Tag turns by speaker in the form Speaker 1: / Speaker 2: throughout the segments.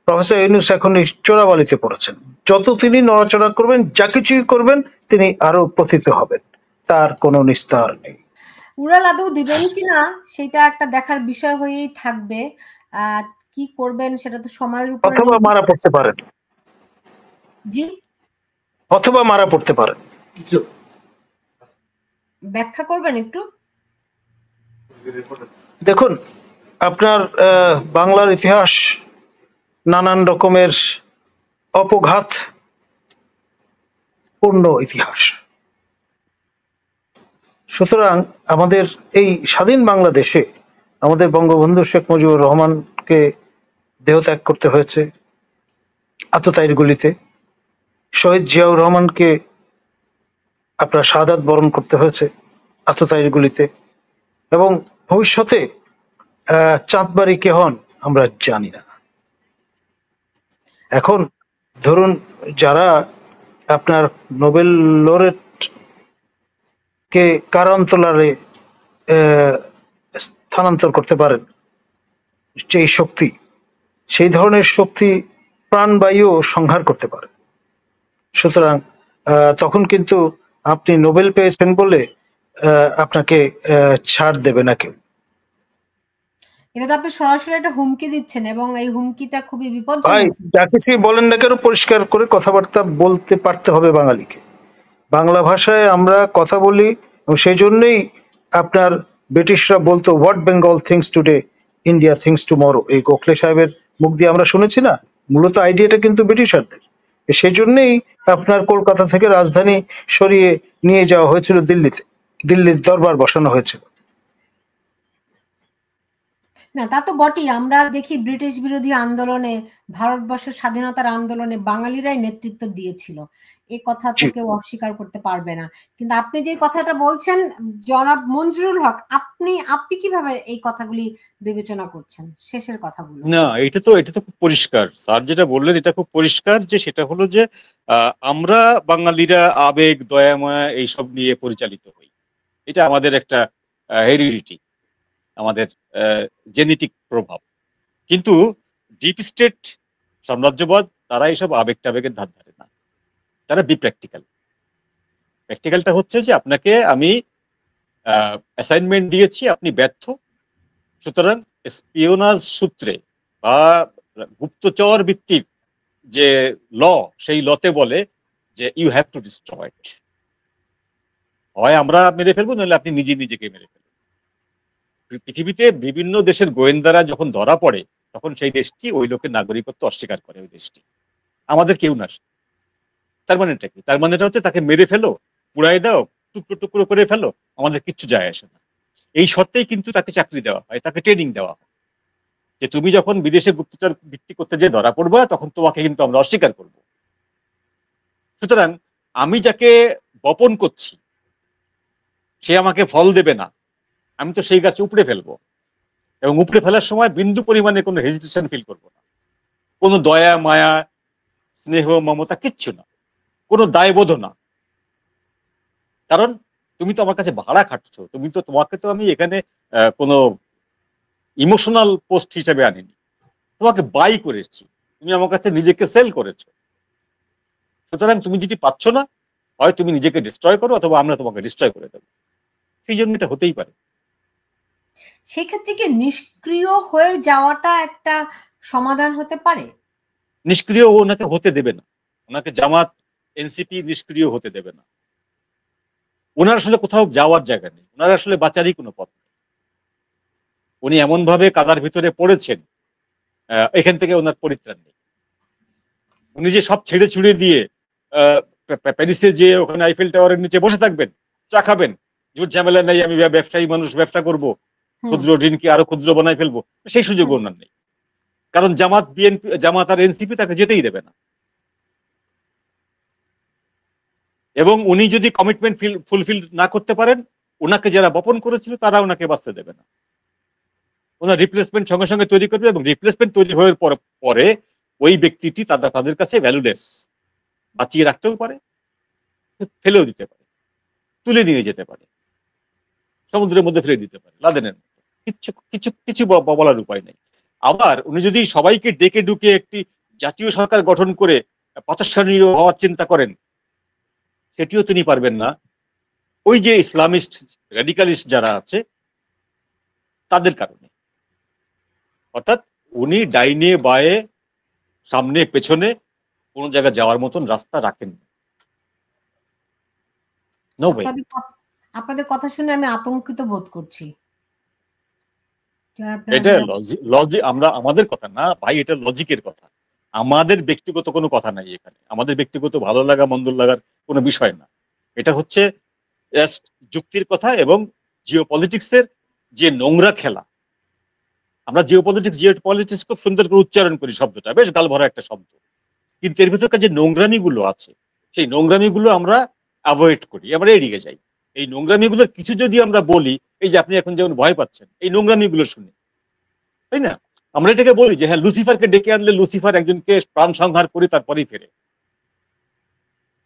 Speaker 1: Professor Yunus এখন চোরাবালিতে পড়েছেন। যত তিনি নড়াচড়া করবেন, যা কিছুই করবেন, তিনি আরো পতিত হবেন, তার কোনো নিস্তার নেই।
Speaker 2: উড়াল আদৌ দিবেন কিনা সেটা একটা দেখার বিষয় হয়েই থাকবে। কি করবেন সেটা তো সময়ের উপরে,
Speaker 1: অথবা মারা পড়তে পারেন।
Speaker 2: জি,
Speaker 1: অথবা মারা পড়তে পারেন।
Speaker 2: ব্যাখ্যা করবেন একটু?
Speaker 1: দেখুন, আপনার বাংলার ইতিহাস নানান রকমের অপঘাত পূর্ণ ইতিহাস। সুতরাং আমাদের এই স্বাধীন বাংলাদেশে আমাদের বঙ্গবন্ধু শেখ মুজিবুর রহমানকে দেহত্যাগ করতে হয়েছে আততায়ীর গুলিতে, শহীদ জিয়াউর রহমানকে আপনার শাহাদাত বরণ করতে হয়েছে আততায়ীর গুলিতে, এবং ভবিষ্যতে চাঁদবাড়ি কে হন আমরা জানি না। এখন ধরুন, যারা আপনার নোবেল লরেট কে কারান্তলারে স্থানান্তর করতে পারেন, যেই শক্তি, সেই ধরনের শক্তি প্রাণবায়ু সংহার করতে পারে। সুতরাং তখন কিন্তু আপনি নোবেল পেয়েছেন বলে আপনাকে ছাড় দেবে না কেউ।
Speaker 2: এটা তো আপনি সরাসরি একটা হুমকি দিচ্ছেন, এবং এই হুমকিটা খুবই বিপজ্জনক।
Speaker 1: ভাই, যা কিছু বলেন না কেন, পরিষ্কার করে কথাবার্তা বলতে পারতে হবে বাঙালিকে। বাংলা ভাষায় আমরা কথা বলি, এবং সেই জন্যই আপনার ব্রিটিশরা বলতো what Bengal things today, India things tomorrow. এই গোখলে সাহেবের মুখ দিয়ে আমরা শুনেছি না? মূলত আইডিয়াটা কিন্তু ব্রিটিশারদের। সেই জন্যই আপনার কলকাতা থেকে রাজধানী সরিয়ে নিয়ে যাওয়া হয়েছিল দিল্লিতে, দিল্লির দরবার বসানো হয়েছিল।
Speaker 2: না, তা তো বটেই। আমরা দেখি ব্রিটিশ বিরোধী আন্দোলনে, ভারতবর্ষের স্বাধীনতার আন্দোলনে বাঙালিরাই নেতৃত্ব দিয়েছিল, এই কথা তো কেউ অস্বীকার করতে পারবে না। কিন্তু আপনি যে কথাটা বলছেন জনাব মঞ্জুরুল হক, আপনি কিভাবে এই কথাগুলি বিবেচনা করছেন, শেষের কথাগুলো?
Speaker 3: না, এটা তো খুব পরিষ্কার। স্যার যেটা বললেন এটা খুব পরিষ্কার, যে সেটা হলো যে আমরা বাঙালিরা আবেগ, দয়া মায়া এইসব নিয়ে পরিচালিত হই। এটা আমাদের একটা হেরিডিটি, আমাদের জেনেটিক প্রভাব। কিন্তু ডিপ স্টেট সাম্রাজ্যবাদ তারা এইসব আবেগ টাবেগের ধার ধারে না, তারা প্র্যাকটিক্যাল। প্র্যাকটিক্যালটা হচ্ছে যে আপনাকে আমি অ্যাসাইনমেন্ট দিয়েছি, আপনি ব্যর্থ, সুতরাং স্পিওনাজ সূত্রে বা গুপ্তচর ভিত্তিক যে ল, সেই লতে বলে যে ইউ হ্যাভ টু ডিস্ট্রয় ইট। হয় আমরা মেরে ফেলবো, নাহলে আপনি নিজেকে মেরে ফেলবেন। পৃথিবীতে বিভিন্ন দেশের গোয়েন্দারা যখন ধরা পড়ে, তখন সেই দেশটি ওই লোকের নাগরিকত্ব অস্বীকার করে, ওই দেশটি। আমাদের কেউ না। তার মানেটা কি? তার মানেটা হচ্ছে তাকে মেরে ফেলো, পুড়াই দাও, টুকরো টুকরো করে ফেলো, আমাদের কিচ্ছু যায় আসে না। এই শর্তেই কিন্তু তাকে চাকরি দেওয়া হয়, তাকে ট্রেনিং দেওয়া হয়, যে তুমি যখন বিদেশে গুপ্তচর ভিত্তি করতে যে ধরা পড়বা, তখন তোমাকে কিন্তু আমরা অস্বীকার করব। সুতরাং আমি যাকে বপন করছি সে আমাকে ফল দেবে না, আমি তো সেই গাছ উপড়ে ফেলবো, এবং উপড়ে ফেলার সময় বিন্দু পরিমাণে কোনো হেজিটেশন ফিল করবো না, কোনো দয়া মায়া স্নেহ মমতা কিচ্ছু না, কোনো দায়বোধ না। কারণ তুমি তো আমার কাছে ভাড়া খাটছো, তোমাকে তো আমি এখানে কোনো ইমোশনাল পোস্ট হিসেবে আনিনি, তোমাকে বাই করেছি, তুমি আমার কাছে নিজেকে সেল করেছো। সুতরাং তুমি যেটি পাচ্ছ না, হয় তুমি নিজেকে ডিস্ট্রয় করো, অথবা আমরা তোমাকে ডিস্ট্রয় করে দেবো। সেই জন্য এটা হতেই পারে।
Speaker 2: সেক্ষেত্রে কি নিষ্ক্রিয় হয়ে যাওয়াটা একটা সমাধান হতে পারে?
Speaker 3: নিষ্ক্রিয় ওনাকে হতে দেবে না, ওনাকে জামাত এনসিপি নিষ্ক্রিয় হতে দেবে না। ওনার আসলে কোথাও যাওয়ার জায়গা নেই, ওনার আসলে বাঁচারই কোনো পথ নেই। উনি এমন ভাবে কাদার ভিতরে পড়েছেন, এখান থেকে ওনার পরিত্রাণ নেই। উনি যে সব ছেড়ে ছুড়ে দিয়ে প্যারিসে যে ওখানে আইফেল টাওয়ারের নিচে বসে থাকবেন, চা খাবেন, জোর ঝামেলা নেই, আমি ব্যবসায়ী মানুষ, ব্যবসা করব, ক্ষুদ্র ঋণকে আরো ক্ষুদ্র বানাই ফেলবো, সেই সুযোগ ওনার নেই। কারণ জামাত আর এনসিপি তাকে যেতেই দেবে না। এবং উনি যদি কমিটমেন্ট ফুলফিল না করতে পারেন, ওনাকে যারা বপন করেছিল তারা ওনাকে বাঁচতে দেবে না। ওনার রিপ্লেসমেন্ট সঙ্গে সঙ্গে তৈরি করবে, এবং রিপ্লেসমেন্ট তৈরি হওয়ার পরে ওই ব্যক্তিটি তাদের কাছে ভ্যালুলেস, বাঁচিয়ে রাখতেও পারে, ফেলেও দিতে পারে, তুলে নিয়ে যেতে পারে, সমুদ্রের মধ্যে ফেলে দিতে পারে, লাদেনের মতো। কিছু কিছু কিছু বলার উপায় নেই। আবার উনি যদি সবাইকে ডেকে ডুকে একটি জাতীয় সরকার গঠন করে প্রাতিষ্ঠানিক হওয়ার চিন্তা করেন, সেটিও তিনি পারবেন না ওই যে ইসলামিস্ট রেডিকালিস্ট যারা আছে তাদের কারণে। অর্থাৎ উনি ডাইনে বায়ে সামনে পেছনে কোন জায়গায় যাওয়ার মতন রাস্তা রাখেন।
Speaker 2: আপনাদের কথা শুনে আমি আতঙ্কিত বোধ করছি।
Speaker 3: এটা লজিক, আমরা আমাদের কথা না ভাই, এটা লজিকের কথা। আমাদের ব্যক্তিগত কোনো কথা নাই এখানে, আমাদের ব্যক্তিগত ভালো লাগা মন্দ লাগার কোনো বিষয় না। এটা হচ্ছে যুক্তির কথা এবং জিওপলিটিক্সের যে নোংরা খেলা। আমরা জিওপলিটিক্স খুব সুন্দর করে উচ্চারণ করি, শব্দটা বেশ গাল ভরা একটা শব্দ, কিন্তু এর ভিতরকার যে নোংরামি গুলো আছে সেই নোংরামি গুলো আমরা অ্যাভয়েড করি, আমরা এড়িয়ে যাই। এই নোংরামি গুলোর কিছু যদি আমরা বলি, এই যে আপনি এখন যেমন ভয় পাচ্ছেন এই নোংরামি গুলো শুনে, তাই না? আমরা এটাকে বলি যে হ্যাঁ, লুসিফারকে ডেকে আনলে লুসিফার একজনকে প্রাণ সংহার করে তারপরেই ফেরে।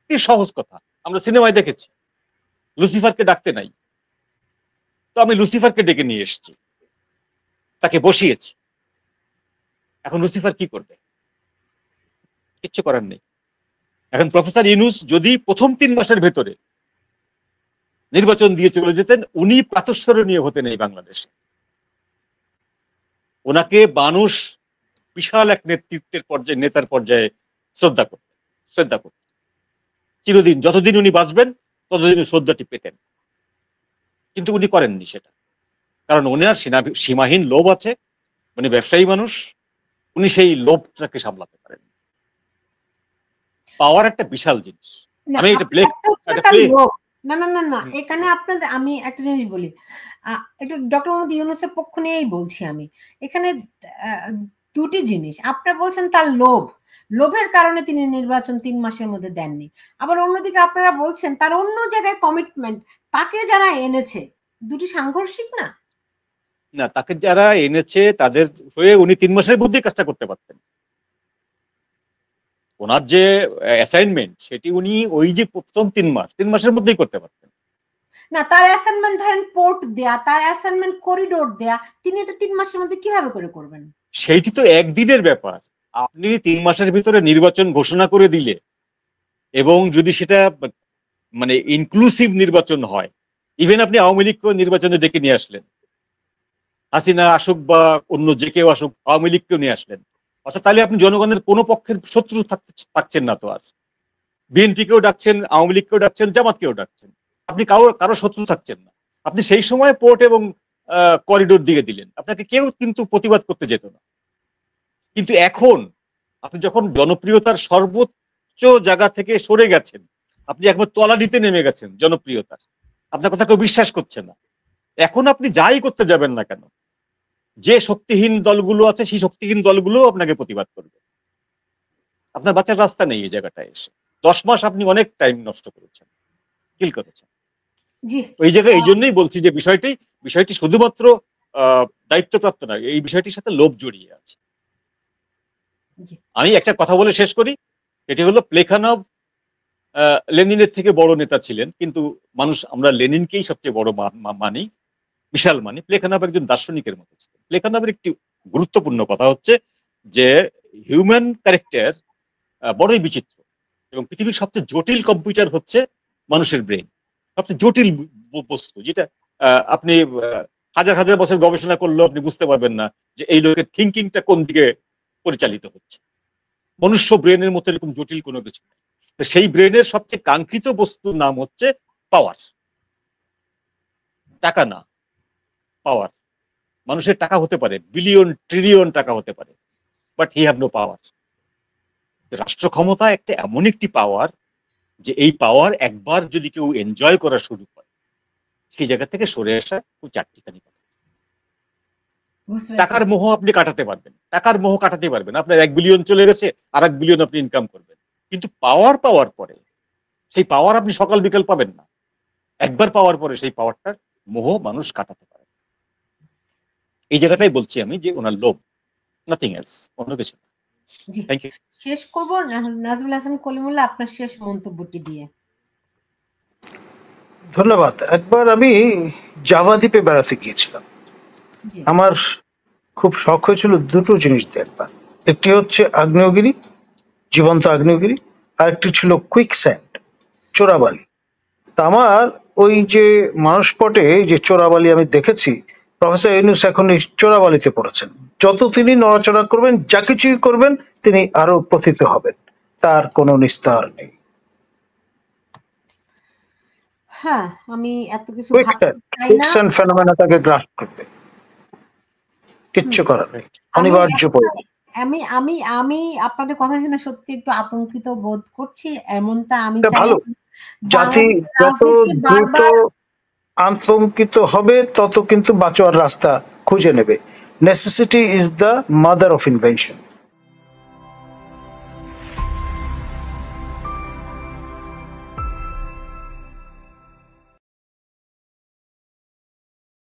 Speaker 3: কি সহজ কথা, আমরা সিনেমায় দেখেছি লুসিফারকে ডাকতে নাই, তো আমি লুসিফারকে ডেকে নিয়ে এসেছি, তাকে বসিয়েছি। এখন লুসিফার কি করবে? কিচ্ছু করার নেই। এখন প্রফেসর ইউনূস যদি প্রথম 3 মাসের ভেতরে নির্বাচন দিয়ে চলে যেতেন, উনি প্রাতঃস্মরণীয় হতেন এই বাংলাদেশে। ওনাকে মানুষ বিশাল এক নেতৃত্বের পর্যায়ে, নেতার পর্যায়ে শ্রদ্ধা করতেন চিরদিন, যতদিন উনি বাঁচবেন ততদিন শ্রদ্ধাটি পেতেন। কিন্তু উনি করেননি সেটা, কারণ ওনার সীমাহীন লোভ আছে, উনি ব্যবসায়ী মানুষ, উনি সেই লোভটাকে সামলাতে পারেন। পাওয়ার একটা বিশাল জিনিস। আমি এটা
Speaker 2: না এখানে আপনাদের আমি একটা জিনিস বলি, একটু ডক্টর মোহাম্মদ ইউনূসের পক্ষ নিয়েই বলছি আমি। এখানে দুটি জিনিস, আপনারা বলছেন তার লোভের কারণে তিনি নির্বাচন 3 মাসের মধ্যে দেননি, আবার অন্যদিকে আপনারা বলছেন তার অন্য জায়গায় কমিটমেন্ট, তাকে যারা এনেছে, দুটি সাংঘর্ষিক না?
Speaker 3: না, তাকে যারা এনেছে তাদের হয়ে উনি 3 মাসের মধ্যে কাজটা করতে পারতেন। ওনার যে অ্যাসাইনমেন্ট সেটি উনি ওই যে প্রথম 3 মাসের মধ্যেই করতে পারতেন
Speaker 2: না। তার অ্যাসাইনমেন্ট ধরেন পোর্ট দেয়া, তার অ্যাসাইনমেন্ট করিডোর দেয়া, তিনি এটা 3 মাসের মধ্যে কিভাবে করবেন?
Speaker 3: সেইটি তো একদিনের ব্যাপার। আপনি 3 মাসের ভিতরে নির্বাচন ঘোষণা করে দিলে এবং যদি সেটা মানে ইনক্লুসিভ নির্বাচন হয়, ইভেন আপনি আওয়ামী লীগকেও নির্বাচনে ডেকে নিয়ে আসলেন, হাসিনা আসুক বা অন্য যে কেউ আসুক, আওয়ামী লীগকেও নিয়ে আসলেন, অর্থাৎ তাহলে আপনি জনগণের কোনো পক্ষের শত্রু থাকছেন না তো আর। বিএনপিকেও ডাকছেন, আওয়ামী লীগকেও ডাকছেন, জামাতকেও ডাকছেন, আপনি কারো শত্রু থাকছেন না। আপনি সেই সময় পোর্ট এবং করিডোর দিয়ে দিলেন, আপনাকে কেউ কিন্তু প্রতিবাদ করতে যেত না। কিন্তু এখন আপনি যখন জনপ্রিয়তার সর্বোচ্চ জায়গা থেকে সরে গেছেন, আপনি একবার তলানিতে নেমে গেছেন জনপ্রিয়তার, আপনার কথা কেউ বিশ্বাস করছে না, এখন আপনি যাই করতে যাবেন না কেন, যে শক্তিহীন দলগুলো আছে সেই শক্তিহীন দলগুলো আপনাকে প্রতিবাদ করবে। আপনার বাঁচার রাস্তা নেই এই জায়গাটায় এসে। 10 মাস আপনি অনেক টাইম নষ্ট করেছেন, কিল করেছেন। ওই জায়গায় এই জন্যই বলছি যে বিষয়টি শুধুমাত্র দায়িত্বপ্রাপ্ত নয়, এই বিষয়টির সাথে লোভ জড়িয়ে আছে। আমি একটা কথা বলে শেষ করি, এটি হলো প্লেখানভ লেনিনের থেকে বড় নেতা ছিলেন, কিন্তু আমরা লেনিনকেই সবচেয়ে বড় মানি, বিশাল মানি। প্লেখানভ একজন দার্শনিকের মতো ছিলেন। প্লেখানভের একটি গুরুত্বপূর্ণ কথা হচ্ছে যে হিউম্যান ক্যারেক্টার বড়ই বিচিত্র এবং পৃথিবীর সবচেয়ে জটিল কম্পিউটার হচ্ছে মানুষের ব্রেন, সবচেয়ে জটিল বস্তু, যেটা আপনি হাজার হাজার বছর গবেষণা করলেও আপনি বুঝতে পারবেন না যে এই লোকের থিঙ্কিংটা কোন দিকে পরিচালিত হচ্ছে। মনুষ্য ব্রেনের মতো এরকম জটিল কোনো কিছু নেই। তো সেই ব্রেনের সবচেয়ে কাঙ্ক্ষিত বস্তুর নাম হচ্ছে পাওয়ার। টাকা না, পাওয়ার। মানুষের টাকা হতে পারে, বিলিয়ন ট্রিলিয়ন টাকা হতে পারে, but he have no power. রাষ্ট্র ক্ষমতা একটা এমন একটি পাওয়ার যে এই পাওয়ার একবার যদি কেউ এনজয় করা শুরু করে, সেই জায়গা থেকে সরে আসা খুব চারটিখানি কথা। টাকার মোহ আপনি কাটাতে পারবেন, আপনার 1 বিলিয়ন চলে গেছে, আর 1 বিলিয়ন আপনি ইনকাম করবেন, কিন্তু পাওয়ার পরে সেই পাওয়ার আপনি সকাল বিকাল পাবেন না। একবার পাওয়ার পরে সেই পাওয়ারটার মোহ মানুষ কাটাতে পারে। এই জায়গাটাই বলছি আমি যে ওনার লোভ, নাথিং এলস, অন্য কিছু না। Thank you.
Speaker 2: শেষ করব নাজমুল হাসান কলিমুল্লাহ, আপনার শেষ মন্তব্যটি দিয়ে।
Speaker 1: ধন্যবাদ। একবার আমি জাভা দ্বীপে বেড়াতে গিয়েছিলাম। আমার খুব শখ হয়েছিল দুটো জিনিস দেখবার। একটি হচ্ছে আগ্নেয়গিরি, জীবন্ত আগ্নেয়গিরি, আরেকটি ছিল কুইক স্যান্ড, চোরাবালি। তা আমার ওই যে মানসপটে যে চোরাবালি আমি দেখেছি, প্রফেসর ইউনূস এখন এই চোরাবালিতে পড়েছেন। যত তিনি নড়াচড়া করবেন, যা কিছুই করবেন, তিনি আরো পতিত হবেন, তার কোনো নিস্তার নেই।
Speaker 2: হ্যাঁ, আমি এত কিছু ভাবতে চাই না।
Speaker 1: কুইকস্যান্ড ফেনোমেনা তাকে গ্রাস করবে, কিচ্ছু করার নেই, অনিবার্য পরিণাম।
Speaker 2: আমি আমি আমি আপনাদের কথা শুনে সত্যি একটু আতঙ্কিত বোধ করছি। এমনটা আমি
Speaker 1: এটা
Speaker 2: চাই
Speaker 1: ভালো, জাতি যত দ্রুত আতঙ্কিত হবে তত কিন্তু বাঁচোয়ার রাস্তা খুঁজে নেবে। Necessity is the mother of invention.